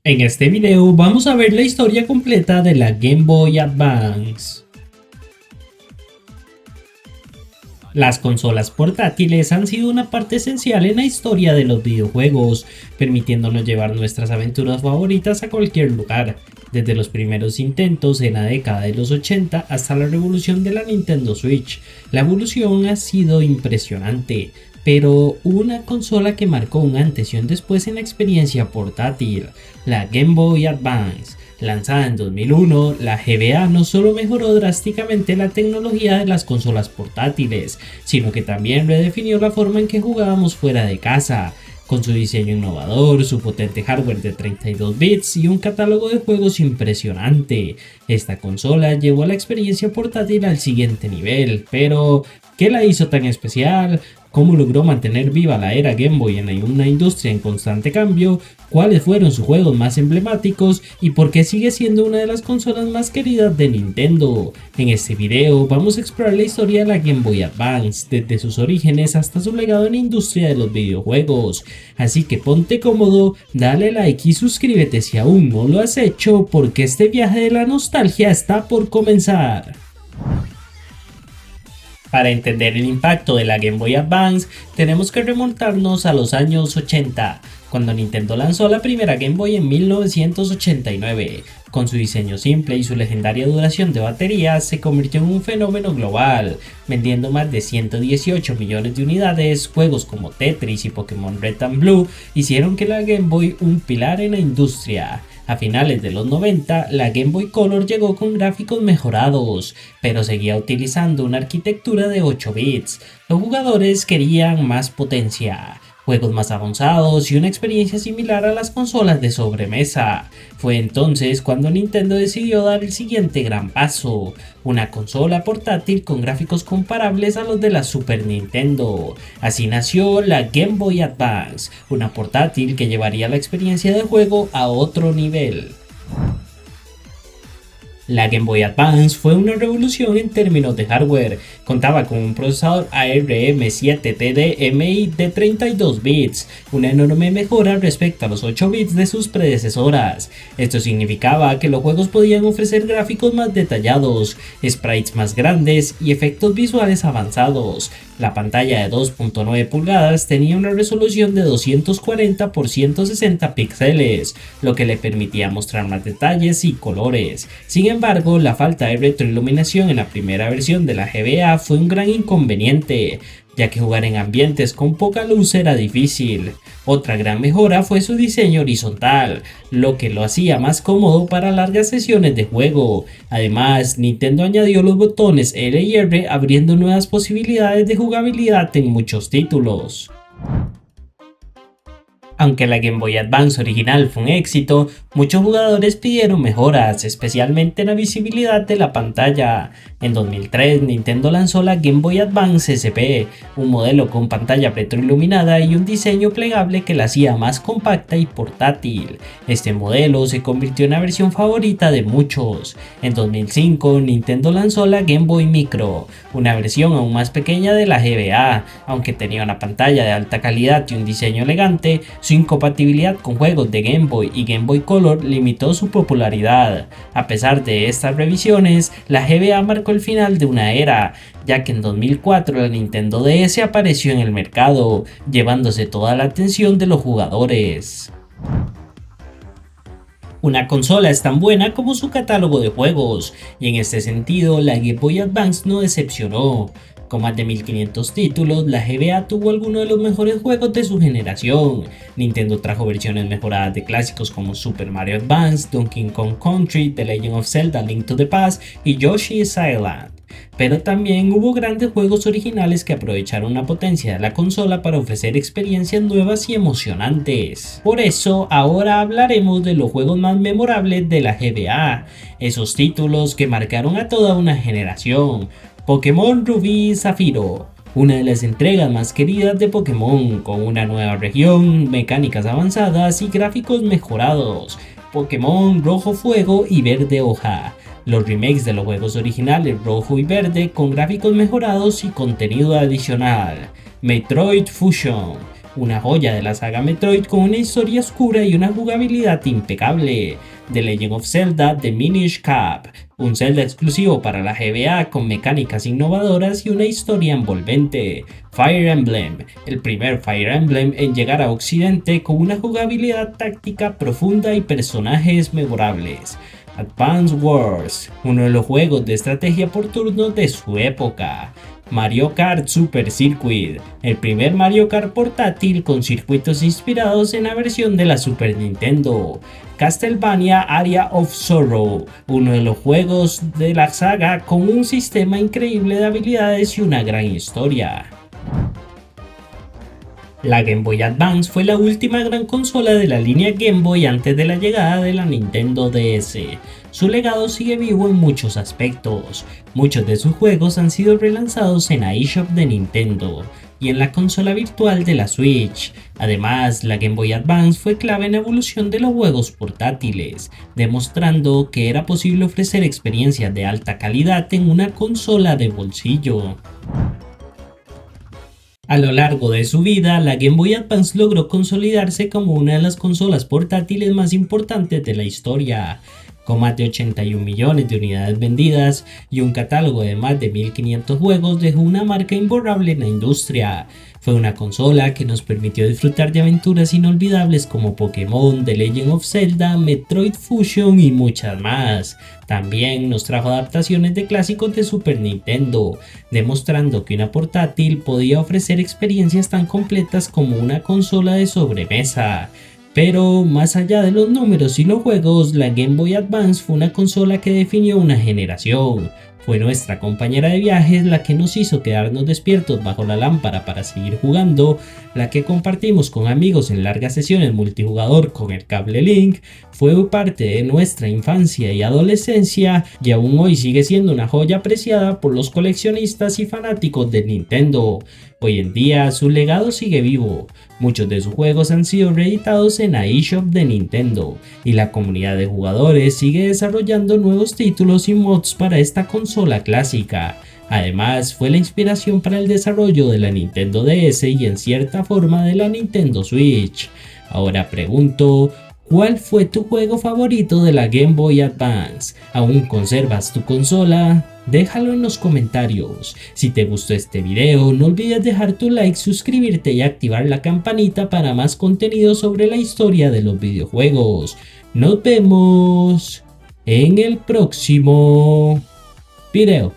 En este video vamos a ver la historia completa de la Game Boy Advance. Las consolas portátiles han sido una parte esencial en la historia de los videojuegos, permitiéndonos llevar nuestras aventuras favoritas a cualquier lugar, desde los primeros intentos en la década de los 80 hasta la revolución de la Nintendo Switch. La evolución ha sido impresionante, pero hubo una consola que marcó un antes y un después en la experiencia portátil, la Game Boy Advance. Lanzada en 2001, la GBA no solo mejoró drásticamente la tecnología de las consolas portátiles, sino que también redefinió la forma en que jugábamos fuera de casa. Con su diseño innovador, su potente hardware de 32 bits y un catálogo de juegos impresionante, esta consola llevó la experiencia portátil al siguiente nivel. Pero, ¿qué la hizo tan especial? ¿Cómo logró mantener viva la era Game Boy en una industria en constante cambio? ¿Cuáles fueron sus juegos más emblemáticos? ¿Y por qué sigue siendo una de las consolas más queridas de Nintendo? En este video vamos a explorar la historia de la Game Boy Advance, desde sus orígenes hasta su legado en la industria de los videojuegos. Así que ponte cómodo, dale like y suscríbete si aún no lo has hecho, porque este viaje de la nostalgia está por comenzar. Para entender el impacto de la Game Boy Advance, tenemos que remontarnos a los años 80, cuando Nintendo lanzó la primera Game Boy en 1989. Con su diseño simple y su legendaria duración de batería, se convirtió en un fenómeno global, vendiendo más de 118 millones de unidades. Juegos como Tetris y Pokémon Red and Blue hicieron que la Game Boy un pilar en la industria. A finales de los 90, la Game Boy Color llegó con gráficos mejorados, pero seguía utilizando una arquitectura de 8 bits. Los jugadores querían más potencia, juegos más avanzados y una experiencia similar a las consolas de sobremesa. Fue entonces cuando Nintendo decidió dar el siguiente gran paso, una consola portátil con gráficos comparables a los de la Super Nintendo. Así nació la Game Boy Advance, una portátil que llevaría la experiencia de juego a otro nivel. La Game Boy Advance fue una revolución en términos de hardware. Contaba con un procesador ARM7 TDMI de 32 bits, una enorme mejora respecto a los 8 bits de sus predecesoras. Esto significaba que los juegos podían ofrecer gráficos más detallados, sprites más grandes y efectos visuales avanzados. La pantalla de 2.9 pulgadas tenía una resolución de 240 x 160 píxeles, lo que le permitía mostrar más detalles y colores. Sin embargo, la falta de retroiluminación en la primera versión de la GBA fue un gran inconveniente, ya que jugar en ambientes con poca luz era difícil. Otra gran mejora fue su diseño horizontal, lo que lo hacía más cómodo para largas sesiones de juego. Además, Nintendo añadió los botones L y R, abriendo nuevas posibilidades de jugabilidad en muchos títulos. Aunque la Game Boy Advance original fue un éxito, muchos jugadores pidieron mejoras, especialmente en la visibilidad de la pantalla. En 2003, Nintendo lanzó la Game Boy Advance SP, un modelo con pantalla retroiluminada y un diseño plegable que la hacía más compacta y portátil. Este modelo se convirtió en la versión favorita de muchos. En 2005, Nintendo lanzó la Game Boy Micro, una versión aún más pequeña de la GBA. Aunque tenía una pantalla de alta calidad y un diseño elegante, su incompatibilidad con juegos de Game Boy y Game Boy Color limitó su popularidad. A pesar de estas revisiones, la GBA marcó el final de una era, ya que en 2004 la Nintendo DS apareció en el mercado, llevándose toda la atención de los jugadores. Una consola es tan buena como su catálogo de juegos, y en este sentido la Game Boy Advance no decepcionó. Con más de 1500 títulos, la GBA tuvo algunos de los mejores juegos de su generación. Nintendo trajo versiones mejoradas de clásicos como Super Mario Advance, Donkey Kong Country, The Legend of Zelda: Link to the Past y Yoshi's Island. Pero también hubo grandes juegos originales que aprovecharon la potencia de la consola para ofrecer experiencias nuevas y emocionantes. Por eso, ahora hablaremos de los juegos más memorables de la GBA, esos títulos que marcaron a toda una generación. Pokémon Rubí y Zafiro, una de las entregas más queridas de Pokémon, con una nueva región, mecánicas avanzadas y gráficos mejorados. Pokémon Rojo Fuego y Verde Hoja, los remakes de los juegos originales Rojo y Verde con gráficos mejorados y contenido adicional. Metroid Fusion, una joya de la saga Metroid con una historia oscura y una jugabilidad impecable. The Legend of Zelda The Minish Cap, un Zelda exclusivo para la GBA con mecánicas innovadoras y una historia envolvente. Fire Emblem, el primer Fire Emblem en llegar a Occidente con una jugabilidad táctica profunda y personajes memorables. Advance Wars, uno de los juegos de estrategia por turnos de su época. Mario Kart Super Circuit, el primer Mario Kart portátil con circuitos inspirados en la versión de la Super Nintendo. Castlevania Area of Sorrow, uno de los juegos de la saga con un sistema increíble de habilidades y una gran historia. La Game Boy Advance fue la última gran consola de la línea Game Boy antes de la llegada de la Nintendo DS. Su legado sigue vivo en muchos aspectos. Muchos de sus juegos han sido relanzados en la eShop de Nintendo y en la consola virtual de la Switch. Además, la Game Boy Advance fue clave en la evolución de los juegos portátiles, demostrando que era posible ofrecer experiencias de alta calidad en una consola de bolsillo. A lo largo de su vida, la Game Boy Advance logró consolidarse como una de las consolas portátiles más importantes de la historia, con más de 81 millones de unidades vendidas y un catálogo de más de 1500 juegos. Dejó una marca imborrable en la industria. Fue una consola que nos permitió disfrutar de aventuras inolvidables como Pokémon, The Legend of Zelda, Metroid Fusion y muchas más. También nos trajo adaptaciones de clásicos de Super Nintendo, demostrando que una portátil podía ofrecer experiencias tan completas como una consola de sobremesa. Pero más allá de los números y los juegos, la Game Boy Advance fue una consola que definió una generación. Fue nuestra compañera de viajes la que nos hizo quedarnos despiertos bajo la lámpara para seguir jugando, la que compartimos con amigos en largas sesiones multijugador con el cable Link. Fue parte de nuestra infancia y adolescencia y aún hoy sigue siendo una joya apreciada por los coleccionistas y fanáticos de Nintendo. Hoy en día su legado sigue vivo. Muchos de sus juegos han sido reeditados en la eShop de Nintendo y la comunidad de jugadores sigue desarrollando nuevos títulos y mods para esta consola clásica. Además, fue la inspiración para el desarrollo de la Nintendo DS y en cierta forma de la Nintendo Switch. Ahora pregunto, ¿cuál fue tu juego favorito de la Game Boy Advance? ¿Aún conservas tu consola? Déjalo en los comentarios. Si te gustó este video, no olvides dejar tu like, suscribirte y activar la campanita para más contenido sobre la historia de los videojuegos. Nos vemos en el próximo video.